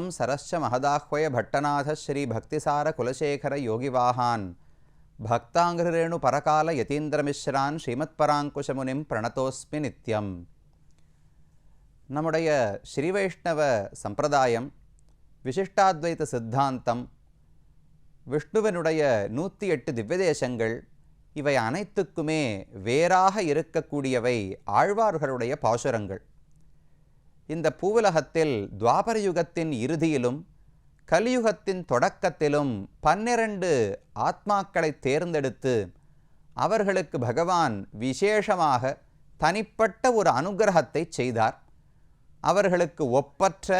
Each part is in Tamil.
நமம் சரஸ்ச மகதாஹ்வய பட்டநாத ஸ்ரீ பக்திசார குலசேகர யோகிவாஹான் பக்தாங்கிரேணு பரகால யதீந்திரமிஸ்ரான் ஸ்ரீமத் பராங்குஷமுனிம் பிரணதோஸ்மி நித்யம். நம்முடைய ஸ்ரீ வைஷ்ணவ சம்பிரதாயம், விசிஷ்டாத்வைத சித்தாந்தம், விஷ்ணுவனுடைய 108 திவ்யதேசங்கள், இவை அனைத்துக்குமே வேறாக இருக்கக்கூடியவை ஆழ்வார்களுடைய பாசுரங்கள். இந்த பூவுலகத்தில் துவாபர யுகத்தின் இறுதியிலும் கலியுகத்தின் தொடக்கத்திலும் 12 ஆத்மாக்களை தேர்ந்தெடுத்து அவர்களுக்கு பகவான் விசேஷமாக தனிப்பட்ட ஒரு அனுகிரகத்தை செய்தார். அவர்களுக்கு ஒப்பற்ற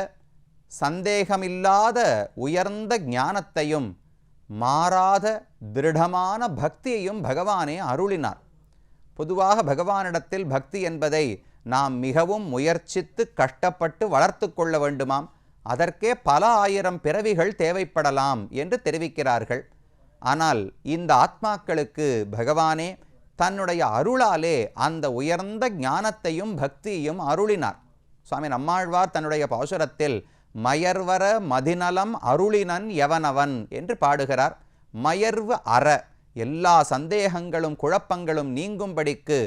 சந்தேகமில்லாத உயர்ந்த ஞானத்தையும் மாறாத திருடமான பக்தியையும் பகவானே அருளினார். பொதுவாக பகவானிடத்தில் பக்தி என்பதை நாம் மிகவும் முயற்சித்து கஷ்டப்பட்டு வளர்த்து கொள்ள வேண்டுமாம். அதற்கே பல ஆயிரம் பிறவிகள் தேவைப்படலாம் என்று தெரிவிக்கிறார்கள். ஆனால் இந்த ஆத்மாக்களுக்கு பகவானே தன்னுடைய அருளாலே அந்த உயர்ந்த ஞானத்தையும் பக்தியையும் அருளினார். சுவாமி நம்மாழ்வார் தன்னுடைய பாசுரத்தில் மயர்வர மதிநலம் அருளினன் எவனவன் என்று பாடுகிறார். மயர்வு அற, எல்லா சந்தேகங்களும் குழப்பங்களும் நீங்கும்படிக்கு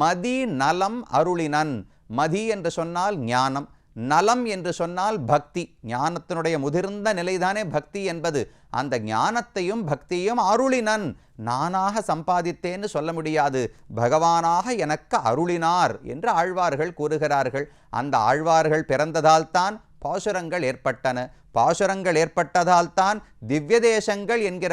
மதி நலம் அருளினன். மதி என்று சொன்னால் ஞானம், நலம் என்று சொன்னால் பக்தி. ஞானத்தினுடைய முதிர்ந்த நிலைதானே பக்தி என்பது. அந்த ஞானத்தையும் பக்தியையும் அருளினன். நானாக சம்பாதித்தேன்னு சொல்ல முடியாது, பகவானாக எனக்கு அருளினார் என்று ஆழ்வார்கள் கூறுகிறார்கள். அந்த ஆழ்வார்கள் பிறந்ததால்தான் பாசுரங்கள் ஏற்பட்டன. பாசுரங்கள் ஏற்பட்டதால் தான் திவ்ய தேசங்கள் என்கிற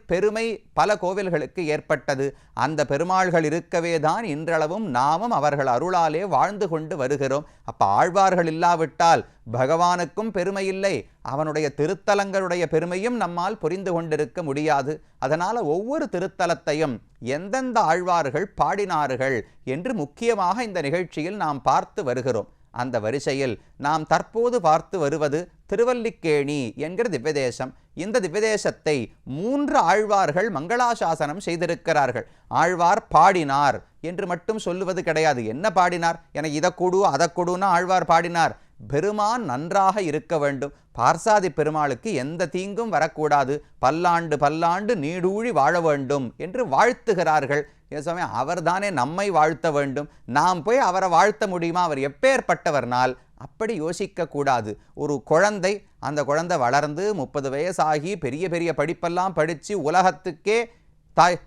பெருமை பல கோவில்களுக்கு ஏற்பட்டது. அந்த பெருமாள்கள் இருக்கவே தான் இன்றளவும் நாமும் அவர்கள் அருளாலே வாழ்ந்து கொண்டு வருகிறோம். அப்போ ஆழ்வார்கள் இல்லாவிட்டால் பகவானுக்கும் பெருமை இல்லை, அவனுடைய திருத்தலங்களுடைய பெருமையும் நம்மால் புரிந்து கொண்டிருக்க முடியாது. அதனால் ஒவ்வொரு திருத்தலத்தையும் எந்தெந்த ஆழ்வார்கள் பாடினார்கள் என்று முக்கியமாக இந்த நிகழ்ச்சியில் நாம் பார்த்து வருகிறோம். அந்த வரிசையில் நாம் தற்போது பார்த்து வருவது திருவல்லிக்கேணி என்கிற திவ்யதேசம். இந்த திவ்யதேசத்தை 3 ஆழ்வார்கள் மங்களாசாசனம் செய்திருக்கிறார்கள். ஆழ்வார் பாடினார் என்று மட்டும் சொல்லுவது கிடையாது. என்ன பாடினார்? எனக்கு இதை கொடு அதை கொடுன்னா ஆழ்வார் பாடினார். பெருமான் நன்றாக இருக்க வேண்டும், பார்சாதி பெருமாளுக்கு எந்த தீங்கும் வரக்கூடாது, பல்லாண்டு பல்லாண்டு நீடூழி வாழ வேண்டும் என்று வாழ்த்துகிறார்கள். சமயம் அவர் தானே நம்மை வாழ்த்த வேண்டும், நாம் போய் அவரை வாழ்த்த முடியுமா? அவர் எப்பேற்பட்டவர்னால் அப்படி யோசிக்க கூடாது. ஒரு குழந்தை, அந்த குழந்தை வளர்ந்து 30 வயசாகி பெரிய பெரிய படிப்பெல்லாம் படித்து உலகத்துக்கே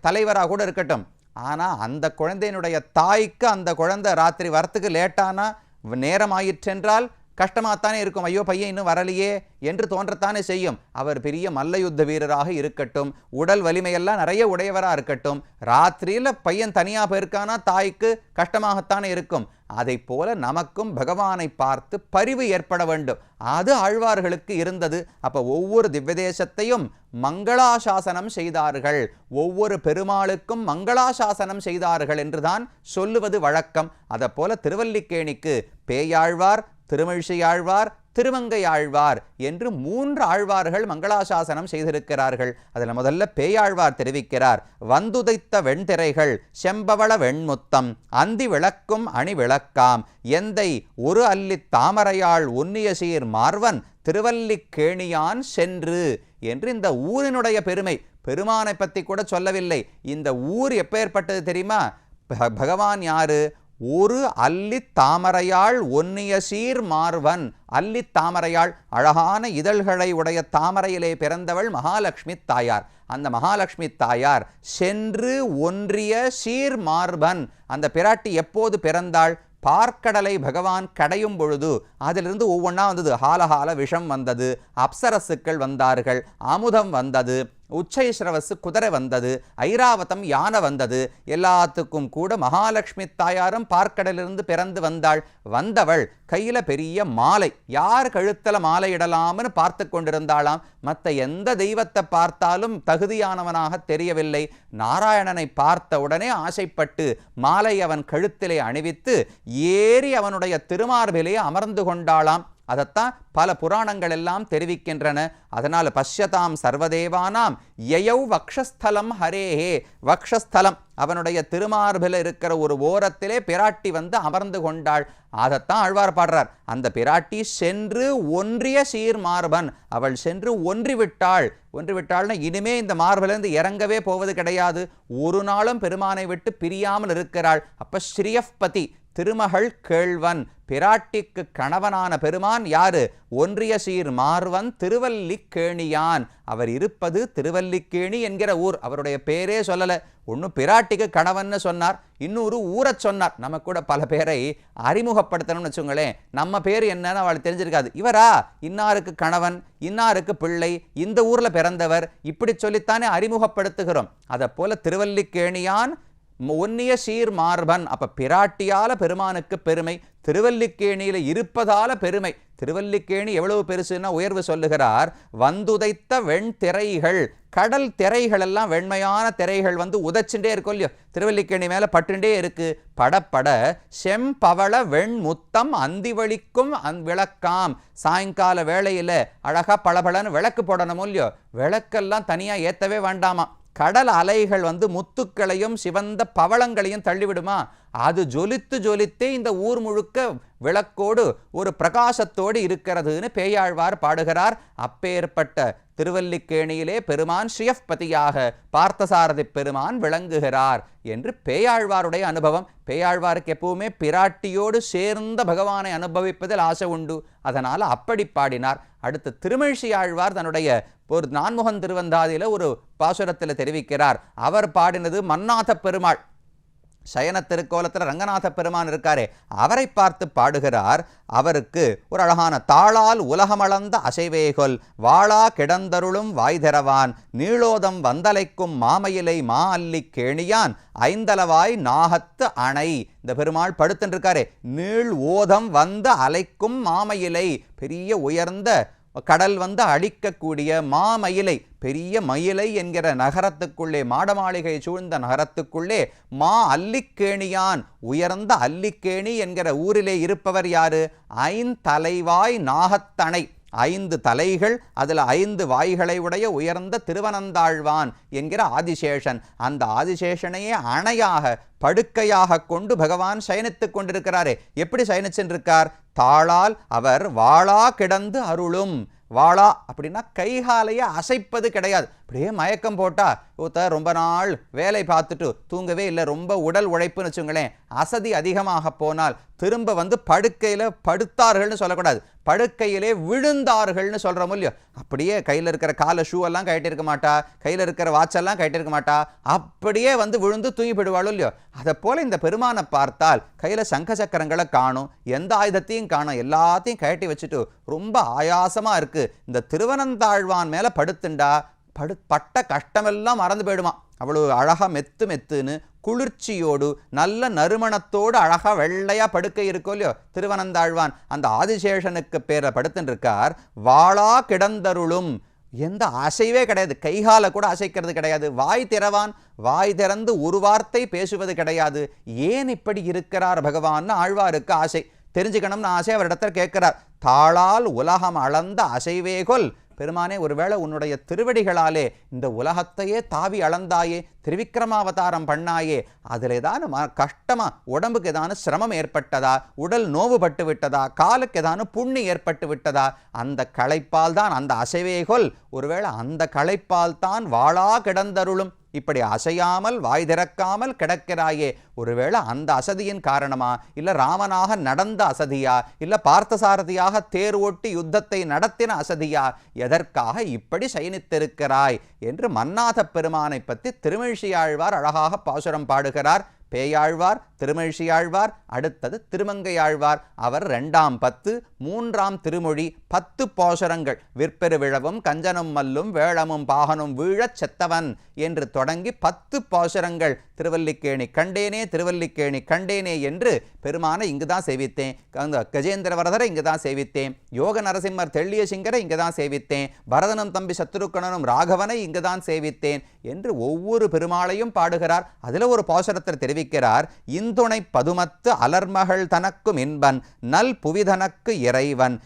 தலைவராக கூட இருக்கட்டும். ஆனால் அந்த குழந்தையினுடைய தாய்க்கு அந்த குழந்தை ராத்திரி வரத்துக்கு லேட்டானா, நேரம் ஆயிற்றென்றால் கஷ்டமாகத்தானே இருக்கும். ஐயோ பையன் இன்னும் வரலையே என்று தோன்றத்தானே செய்யும். அவர் பெரிய மல்ல யுத்த வீரராக இருக்கட்டும், உடல் வலிமையெல்லாம் நிறைய உடையவராக இருக்கட்டும், ராத்திரியில் பையன் தனியாக போயிருக்கானா தாய்க்கு கஷ்டமாகத்தானே இருக்கும். அதை போல நமக்கும் பகவானை பார்த்து பரிவு ஏற்பட வேண்டும். அது ஆழ்வார்களுக்கு இருந்தது. அப்போ ஒவ்வொரு திவ்யதேசத்தையும் மங்களாசாசனம் செய்தார்கள், ஒவ்வொரு பெருமாளுக்கும் மங்களாசாசனம் செய்தார்கள் என்றுதான் சொல்லுவது வழக்கம். அதை போல திருவல்லிக்கேணிக்கு பேயாழ்வார், திருமழிசையாழ்வார், திருமங்கையாழ்வார் என்று 3 ஆழ்வார்கள் மங்களாசாசனம் செய்திருக்கிறார்கள். அதில் முதல்ல பேயாழ்வார் தெரிவிக்கிறார். வந்துதைத்த வெண்திரைகள் செம்பவள வெண்முத்தம் அந்தி விளக்கும் அணி விளக்காம் எந்தை ஒரு அல்லி தாமரையாள் ஒன்னிய சீர் மார்வன் திருவல்லிக்கேணியான் சென்று என்று இந்த ஊரினுடைய பெருமை. பெருமானை பற்றி கூட சொல்லவில்லை. இந்த ஊர் எப்பேற்பட்டது தெரியுமா? பகவான் யாரு? ஒரு அல்லி தாமரையாள் ஒன்னிய சீர் மார்வன். அல்லி தாமரையாள், அழகான இதழ்களை உடைய தாமரையிலே பிறந்தவள் மகாலட்சுமி தாயார். அந்த மகாலட்சுமி தாயார் சென்று ஒன்றிய சீர் மார்பன். அந்த பிராட்டி எப்போது பிறந்தாள்? பார்க்கடலை பகவான் கடையும் பொழுது அதிலிருந்து ஒவ்வொன்றா வந்தது. ஹாலஹால விஷம் வந்தது, அப்சரசுக்கள் வந்தார்கள், அமுதம் வந்தது, உச்சைஸ்ரவசு குதிரை வந்தது, ஐராவதம் யானை வந்தது. எல்லாத்துக்கும் கூட மகாலட்சுமி தாயாரும் பார்க்கடலிருந்து பிறந்து வந்தாள். வந்தவள் கையில் பெரிய மாலை, யார் கழுத்தில் மாலை இடலாம்னு பார்த்து கொண்டிருந்தாளாம். மற்ற எந்த தெய்வத்தை பார்த்தாலும் தகுதியானவனாக தெரியவில்லை. நாராயணனை பார்த்த உடனே ஆசைப்பட்டு மாலை அவன் கழுத்திலே அணிவித்து ஏறி அவனுடைய திருமார்பிலே அமர்ந்து கொண்டாளாம். அதைத்தான் பல புராணங்கள் எல்லாம் தெரிவிக்கின்றன. அதனால் பஷ்யதாம் சர்வதேவானாம் யயௌ வக்ஷஸ்தலம் ஹரேஹே. வக்ஷஸ்தலம் அவனுடைய திருமார்பில் இருக்கிற ஒரு ஓரத்திலே பிராட்டி வந்து அமர்ந்து கொண்டாள். அதைத்தான் ஆழ்வார் பாடுறார். அந்த பிராட்டி சென்று ஒன்றிய சீர் மார்பன், அவள் சென்று ஒன்றிவிட்டாள்னா இனிமே இந்த மார்பிலிருந்து இறங்கவே போவது கிடையாது. ஒரு நாளும் பெருமானை விட்டு பிரியாமல் இருக்கிறாள். அப்ப ஸ்ரீயப்பதி திருமகள் கேள்வன், பிராட்டிக்கு கணவனான பெருமான் யாரு? ஒன்றிய சீர் மார்வன் திருவல்லிக்கேணியான். அவர் இருப்பது திருவல்லிக்கேணி என்கிற ஊர். அவருடைய பேரே சொல்லல. ஒன்னு பிராட்டிக்கு கணவன் சொன்னார், இன்னொரு ஊரை சொன்னார். நம்ம கூட பல பேரை அறிமுகப்படுத்தணும்னு வச்சுங்களேன், நம்ம பேர் என்னன்னு அவளுக்கு தெரிஞ்சிருக்காது. இவரா இன்னாருக்கு கணவன், இன்னாருக்கு பிள்ளை, இந்த ஊர்ல பிறந்தவர், இப்படி சொல்லித்தானே அறிமுகப்படுத்துகிறோம். அதை போல திருவல்லிக்கேணியான் ஒன்னிய சீர் மார்பன். அப்ப பிராட்டியால பெருமானுக்கு பெருமை, திருவல்லிக்கேணியில இருப்பதால பெருமை. திருவல்லிக்கேணி எவ்வளவு பெருசுன்னா உயர்வு சொல்லுகிறார். வந்துதைத்த வெண்திரைகள், கடல் திரைகள் எல்லாம் வெண்மையான திரைகள் வந்து உதைச்சுட்டே இருக்கும் இல்லையோ, திருவல்லிக்கேணி மேல பட்டுண்டே இருக்கு. படப்பட செம்பவள வெண்முத்தம் அந்திவளிக்கும் விளக்காம். சாயங்கால வேளையில அழகா பளபளன்னு விளக்கு போடணும் இல்லையோ, விளக்கெல்லாம் தனியா ஏத்தவே வேண்டாமா. கடல் அலைகள் வந்து முத்துக்களையும் சிவந்த பவளங்களையும் தள்ளிவிடுமா, அது ஜொலித்தே இந்த ஊர் முழுக்க விளக்கோடு ஒரு பிரகாசத்தோடு இருக்கிறதுன்னு பேயாழ்வார் பாடுகிறார். அப்பேற்பட்ட திருவல்லிக்கேணியிலே பெருமான் ஸ்ரீயப்பதியாக பார்த்தசாரதி பெருமான் விளங்குகிறார் என்று பேயாழ்வாருடைய அனுபவம். பேயாழ்வாருக்கு எப்பவுமே பிராட்டியோடு சேர்ந்த பகவானை அனுபவிப்பதில் ஆசை உண்டு. அதனால் அப்படி பாடினார். அடுத்து திருமிழிசை ஆழ்வார் தன்னுடைய ஒரு நான்முகன் திருவந்தாதியில ஒரு பாசுரத்தில் தெரிவிக்கிறார். அவர் பாடினது மன்னாத பெருமாள். சயன திருக்கோலத்தில் ரங்கநாத பெருமான் இருக்காரே, அவரை பார்த்து பாடுகிறார். அவருக்கு ஒரு அழகான தாளால் உலகமளந்த அசைவேகொல் வாளா கிடந்தருளும் வாய்தரவான் நீளோதம் வந்தலைக்கும் மாமயிலை மா அல்லி கேணியான் ஐந்தலவாய் நாகத்து அணை. இந்த பெருமாள் படுத்துன்னு இருக்காரே, நீள் ஓதம் வந்த அலைக்கும் மாமயிலை, பெரிய உயர்ந்த கடல் வந்து அழிக்கக்கூடிய மாமயிலை, பெரிய மயிலை என்கிற நகரத்துக்குள்ளே, மாடமாளிகை சூழ்ந்த நகரத்துக்குள்ளே மா அல்லிக்கேணியான், உயர்ந்த அல்லிக்கேணி என்கிற ஊரிலே இருப்பவர் யாரு? ஐந்தலைவாய் நாகத்தணை, 5 தலைகள், அதில் 5 வாய்களை உடைய உயர்ந்த திருவனந்தாழ்வான் என்கிற ஆதிசேஷன். அந்த ஆதிசேஷனையே அணையாக படுக்கையாக கொண்டு பகவான் சயனித்துக் கொண்டிருக்கிறாரே. எப்படி சயனிச்சிருக்கார்? தாளால் அவர் வாளா கிடந்து அருளும். வாளா அப்படின்னா கைகாலையை அசைப்பது கிடையாது. அப்படியே மயக்கம் போட்டா ஒருத்தர் ரொம்ப நாள் வேலை பார்த்துட்டு தூங்கவே இல்லை, ரொம்ப உடல் உழைப்புன்னு வச்சுங்களேன், அசதி அதிகமாக போனால் திரும்ப வந்து படுக்கையில் படுத்தார்கள்னு சொல்லக்கூடாது, படுக்கையிலே விழுந்தார்கள்னு சொல்கிறோம் இல்லையோ. அப்படியே கையில் இருக்கிற காலை ஷூ எல்லாம் கட்டியிருக்க மாட்டா, கையில் இருக்கிற வாட்செல்லாம் கட்டியிருக்க மாட்டா, அப்படியே வந்து விழுந்து தூங்கி போயிடுவாளோ இல்லையோ. அதை போல இந்த பெருமானை பார்த்தால் கையில் சங்க சக்கரங்களை காணும், எந்த ஆயுதத்தையும் காணும், எல்லாத்தையும் கட்டி வச்சுட்டு ரொம்ப ஆயாசமாக இருக்குது. இந்த திருவனந்தாழ்வான் மேலே படுத்துண்டா பட்ட கஷ்டமெல்லாம் மறந்து போயிடுமா. அவ்வளோ அழகா மெத்துன்னு குளிர்ச்சியோடு நல்ல நறுமணத்தோடு அழகா வெள்ளையா படுக்கை இருக்கோ இல்லையோ திருவனந்தாழ்வான். அந்த ஆதிசேஷனுக்கு பேரை படுத்துன்னு இருக்கார். வாளா கிடந்தருளும், எந்த அசைவே கிடையாது, கைகால கூட அசைக்கிறது கிடையாது. வாய் திறவான், வாய் திறந்து ஒரு வார்த்தை பேசுவது கிடையாது. ஏன் இப்படி இருக்கிறார் பகவான் ஆழ்வாருக்கு ஆசை தெரிஞ்சுக்கணும்னு ஆசை அவரிடத்தில் கேட்கிறார். தாளால் உலகம் அளந்த அசைவேகொல், பெருமானே ஒருவேளை உன்னுடைய திருவடிகளாலே இந்த உலகத்தையே தாவி அளந்தாயே, திரிவிக்ரமாவதாரம் பண்ணாயே, அதில் ஏதான கஷ்டமா, உடம்புக்கு ஏதான சிரமம் ஏற்பட்டதா, உடல் நோவுபட்டு விட்டதா, காலுக்கு ஏதான புண்ணு ஏற்பட்டு விட்டதா, அந்த களைப்பால் தான் அந்த அசைவேகொல், ஒருவேளை அந்த களைப்பால் தான் வாளா கிடந்தருளும், இப்படி அசையாமல் வாய் திறக்காமல் கிடக்கிறாயே, ஒருவேளை அந்த அசதியின் காரணமா, இல்லை ராமனாக நடந்த அசதியா, இல்லை பார்த்தசாரதியாக தேர் ஓட்டி யுத்தத்தை நடத்தின அசதியா, எதற்காக இப்படி சயனித்திருக்கிறாய் என்று மன்னாத பெருமானை பற்றி திருமிழிசையாழ்வார் அழகாக பாசுரம் பாடுகிறார். பேயாழ்வார், திருமிழிசையாழ்வார், அடுத்தது திருமங்கையாழ்வார். அவர் 2ஆம் பத்து, 3ஆம் திருமொழி, 10 பாசுரங்கள். விற்பெரு விழவும் கஞ்சனும் மல்லும் வேளமும் பாகனும் வீழச் செத்தவன் என்று தொடங்கி 10 பாசுரங்கள். திருவல்லிக்கேணி கண்டேனே, திருவல்லிக்கேணி கண்டேனே என்று பெருமானை இங்குதான் சேவித்தேன், கஜேந்திரவரதரை இங்குதான் சேவித்தேன், யோக நரசிம்மர் தெள்ளிய சிங்கரை இங்குதான் சேவித்தேன், பரதனும் தம்பி சத்ருக்கணனும் ராகவனை இங்குதான் சேவித்தேன் என்று ஒவ்வொரு பெருமாளையும் பாடுகிறார். அதில் ஒரு பாசுரத்தை தெரிவிக்கிறார். இந்த இந்துணை பதுமத்து அலர்மகள் தனக்கும் இன்பன் நல் புவிதனக்கு இறைவன்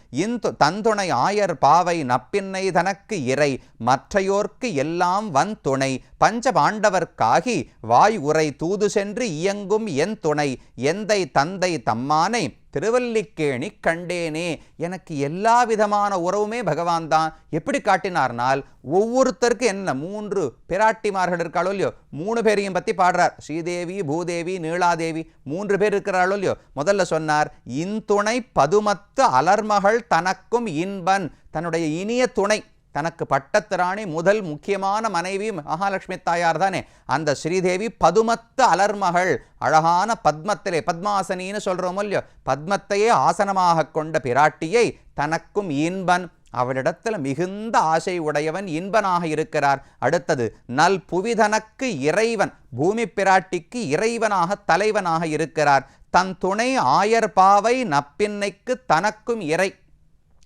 தந்துணை ஆயர் பாவை நப்பின்னை தனக்கு இறை மற்றையோர்க்கு எல்லாம் வன் துணை பஞ்ச பாண்டவர்க்காகி வாய் உரை தூது சென்று இயங்கும் என் துணை எந்தை தந்தை தம்மானை திருவல்லிக்கேணி கண்டேனே. எனக்கு எல்லா விதமான உறவுமே பகவான் தான். எப்படி காட்டினார்னால், ஒவ்வொருத்தருக்கு என்ன 3 பிராட்டிமார்கள் இருக்காளோ இல்லையோ, 3 பேரையும் பற்றி பாடுறார். ஸ்ரீதேவி, பூதேவி, நீலாதேவி 3 பேர் இருக்கிறாளோ இல்லையோ. முதல்ல சொன்னார், இன்துணை பதுமத்து அலர்மகள் தனக்கும் இன்பன், தன்னுடைய இனிய துணை, தனக்கு பட்டத்திராணி முதல் முக்கியமான மனைவி மகாலட்சுமி தாயார் தானே. அந்த ஸ்ரீதேவி பதுமத்து அலர்மகள், அழகான பத்மத்திலே, பத்மாசனின்னு சொல்றோம் இல்லையோ, பத்மத்தையே ஆசனமாக கொண்ட பிராட்டியை தனக்கும் இன்பன், அவளிடத்தில் மிகுந்த ஆசை உடையவன் இன்பனாக இருக்கிறார். அடுத்தது நல் புவிதனக்கு இறைவன், பூமி பிராட்டிக்கு இறைவனாக தலைவனாக இருக்கிறார். தன் துணை ஆயர் பாவை நப்பின்னைக்கு தனக்கும் இறை,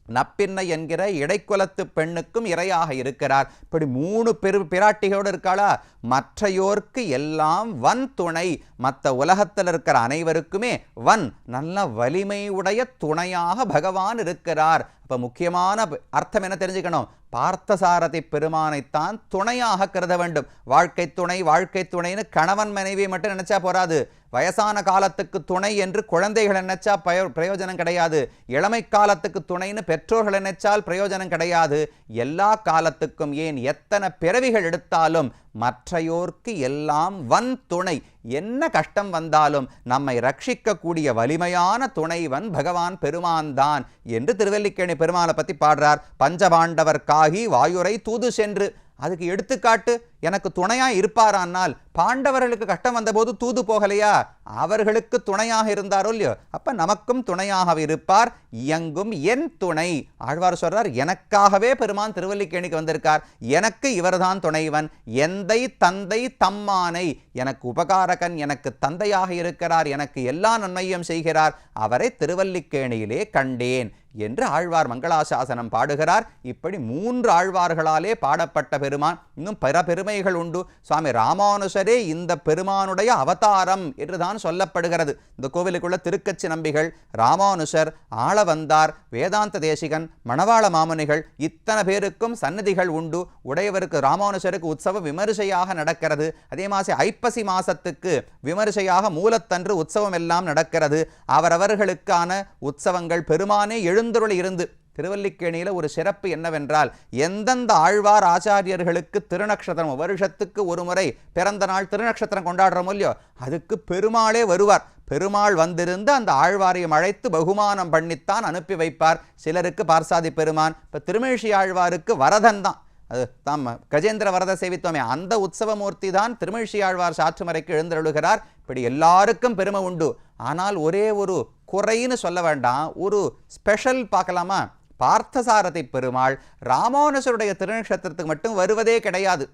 நப்பின்னை என்கிற இடைக்குலத்து பெண்ணுக்கும் இரையாக இருக்கிறார். இப்படி 3 பிராட்டிகளோடு இருக்காளா. மற்றையோர்க்கு எல்லாம் வன் துணை, மற்ற உலகத்தில் இருக்கிற அனைவருக்குமே வன், நல்ல வலிமை உடைய துணையாக பகவான் இருக்கிறார். அப்ப முக்கியமான அர்த்தம் என்ன தெரிஞ்சுக்கணும், பார்த்தசாரதி பெருமானைத்தான் துணையாக கருத வேண்டும். வாழ்க்கை துணை, வாழ்க்கை துணைன்னு கணவன் மனைவி மட்டும் நினைச்சா போராது. வயசான காலத்துக்கு துணை என்று குழந்தைகள் நினைச்சா பிரயோஜனம் கிடையாது. இளமை காலத்துக்கு துணைன்னு பெற்றோர்கள் நினைச்சால் பிரயோஜனம் கிடையாது. எல்லா காலத்துக்கும், ஏன் எத்தனை பிறவிகள் எடுத்தாலும் மற்றையோர்க்கு எல்லாம் வன் துணை. என்ன கஷ்டம் வந்தாலும் நம்மை ரட்சிக்கக்கூடிய வலிமையான துணைவன் பகவான் பெருமான் தான் என்று திருவல்லிக்கேணி பெருமானை பற்றி பாடுறார். பஞ்சபாண்டவர்க்காகி வாயுரை தூது சென்று, அதுக்கு எடுத்துக்காட்டு எனக்கு துணையா இருப்பாரானால், பாண்டவர்களுக்கு கஷ்டம் வந்தபோது தூது போகலையா, அவர்களுக்கு துணையாக இருந்தாரோ இல்லையோ, அப்ப நமக்கும் துணையாக இருப்பார். இயங்கும் என் துணை, ஆழ்வார் சொல்றார், எனக்காகவே பெருமான் திருவல்லிக்கேணிக்கு வந்திருக்கார், எனக்கு இவர்தான் துணைவன். எந்தை தந்தை தம்மானை, எனக்கு உபகாரகன், எனக்கு தந்தையாக இருக்கிறார், எனக்கு எல்லா நன்மையும் செய்கிறார், அவரை திருவல்லிக்கேணியிலே கண்டேன் என்று ஆழ்வார் மங்களாசாசனம் பாடுகிறார். இப்படி 3 ஆழ்வார்களாலே பாடப்பட்ட பெருமான். இன்னும் பிற பெருமைகள் உண்டு. சுவாமி ராமானுஷரே இந்த பெருமானுடைய அவதாரம் என்றுதான் சொல்லப்படுகிறது. இந்த கோவிலுக்குள்ள திருக்கச்சி நம்பிகள், ராமானுஷர், ஆளவந்தார், வேதாந்த தேசிகன், மணவாள மாமுனிகள், இத்தனை பேருக்கும் சன்னதிகள் உண்டு. உடையவருக்கு ராமானுஷருக்கு உற்சவம் விமரிசையாக நடக்கிறது. அதே மாதிரி ஐப்பசி மாசத்துக்கு விமரிசையாக மூலத்தன்று உற்சவம் எல்லாம் நடக்கிறது. அவரவர்களுக்கான உற்சவங்கள் பெருமானே எழுந்தருளி இருந்து. திருவல்லிக்கேணியில் ஒரு சிறப்பு என்னவென்றால், எந்தெந்த ஆழ்வார் ஆச்சாரியர்களுக்கு திருநக்ஷத்திரம், வருஷத்துக்கு ஒரு முறை பிறந்த நாள் திருநக்ஷத்திரம் கொண்டாடுறோம் இல்லையோ, அதுக்கு பெருமாளே வருவார். பெருமாள் வந்திருந்து அந்த ஆழ்வாரையும் அழைத்து பகுமானம் பண்ணித்தான் அனுப்பி வைப்பார். சிலருக்கு பார்சாதி பெருமான், இப்போ திருமேஷி ஆழ்வாருக்கு வரதன் தான், அது தாம் கஜேந்திர வரத சேவித்தோமே, அந்த உற்சவமூர்த்தி தான் திருமழிசை ஆழ்வார் சாற்றுமறைக்கு எழுந்தருளுகிறார். இப்படி எல்லாருக்கும் பெருமை உண்டு. ஆனால் ஒரே ஒரு குறைன்னு சொல்ல வேண்டாம், ஒரு ஸ்பெஷல் பார்க்கலாமா. பார்த்தசாரதி பெருமாள் ராமானுஷருடைய திருநக்ஷத்திரத்துக்கு மட்டும் வருவதே கிடையாது.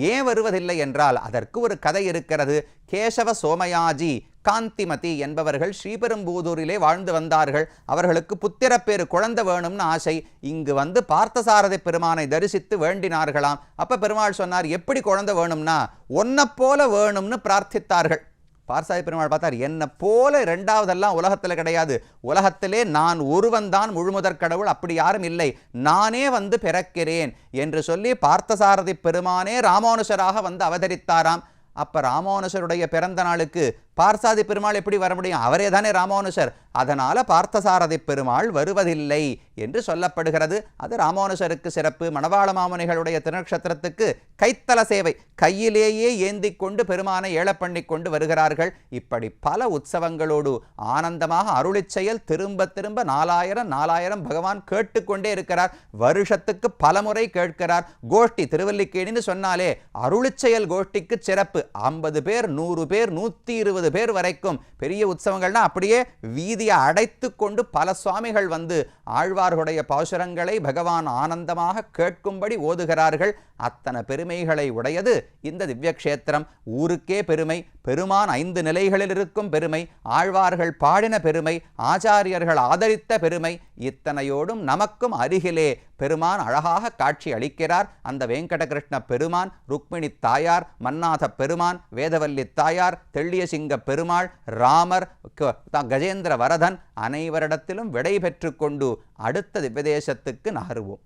ஏன் வருவதில்லை என்றால் அதற்கு ஒரு கதை இருக்கிறது. கேசவ சோமயாஜி, காந்திமதி என்பவர்கள் ஸ்ரீபெரும்பூதூரிலே வாழ்ந்து வந்தார்கள். அவர்களுக்கு புத்திரப்பேறு, குழந்தை வேணும்னு ஆசை. இங்கு வந்து பார்த்தசாரதி பெருமானை தரிசித்து வேண்டினார்களாம். அப்ப பெருமாள் சொன்னார், எப்படி குழந்தை வேணும்னா ஒன்ன போல வேணும்னு பிரார்த்தித்தார்கள். பார்சாதி பெருமாள் பார்த்தார், என்னை போல 2வதெல்லாம் உலகத்தில் கிடையாது, உலகத்திலே நான் ஒருவன் தான் முழுமுதற் கடவுள், அப்படி யாரும் இல்லை, நானே வந்து பிறக்கிறேன் என்று சொல்லி பார்த்தசாரதி பெருமானே ராமானுஷராக வந்து அவதரித்தாராம். அப்ப ராமானுஷருடைய பிறந்த நாளுக்கு பார்சாதி பெருமாள் எப்படி வர முடியும், அவரே தானே ராமானுஷர். அதனால பார்த்தசாரதி பெருமாள் வருவதில்லை என்று சொல்லப்படுகிறது. அது ராமானுஷருக்கு சிறப்பு. மணவாள மாமுனிகளுடைய திருநக்ஷத்திரத்துக்கு கைத்தல சேவை, கையிலேயே ஏந்தி கொண்டு பெருமானை ஏழப்பண்ணி கொண்டு வருகிறார்கள். இப்படி பல உற்சவங்களோடு ஆனந்தமாக அருளிச் செயல் திரும்ப திரும்ப 4000 பகவான் கேட்டுக்கொண்டே இருக்கிறார். வருஷத்துக்கு பலமுறை கேட்கிறார். கோஷ்டி திருவல்லிக்கேணின்னு சொன்னாலே அருளிச் செயல் கோஷ்டிக்கு சிறப்பு. 50 பேர், 100 பேர், 120 பேர் வரைக்கும் பெரிய உற்சவங்கள்னா அப்படியே வீதியை அடைத்து கொண்டு பல சுவாமிகள் வந்து ஆழ்வார்களுடைய பாசுரங்களை பகவான் ஆனந்தமாக கேட்கும்படி ஓதுகிறார்கள். அத்தனை பெருமைகளை உடையது இந்த திவ்ய கஷேத்திரம். ஊருக்கே பெருமை, பெருமான் 5 நிலைகளில் இருக்கும் பெருமை, ஆழ்வார்கள் பாடின பெருமை, ஆச்சாரியர்கள் ஆதரித்த பெருமை, இத்தனையோடும் நமக்கும் அருகிலே பெருமான் அழகாக காட்சி அளிக்கிறார். அந்த வெங்கடகிருஷ்ண பெருமான், ருக்மிணி தாயார், மன்னாத பெருமான், வேதவல்லி தாயார், தெள்ளியசிங்க பெருமாள், ராமர், கஜேந்திர வரதன் அனைவரிடத்திலும் விடை பெற்று கொண்டு அடுத்த திவ்யதேசத்துக்கு நகருவோம்.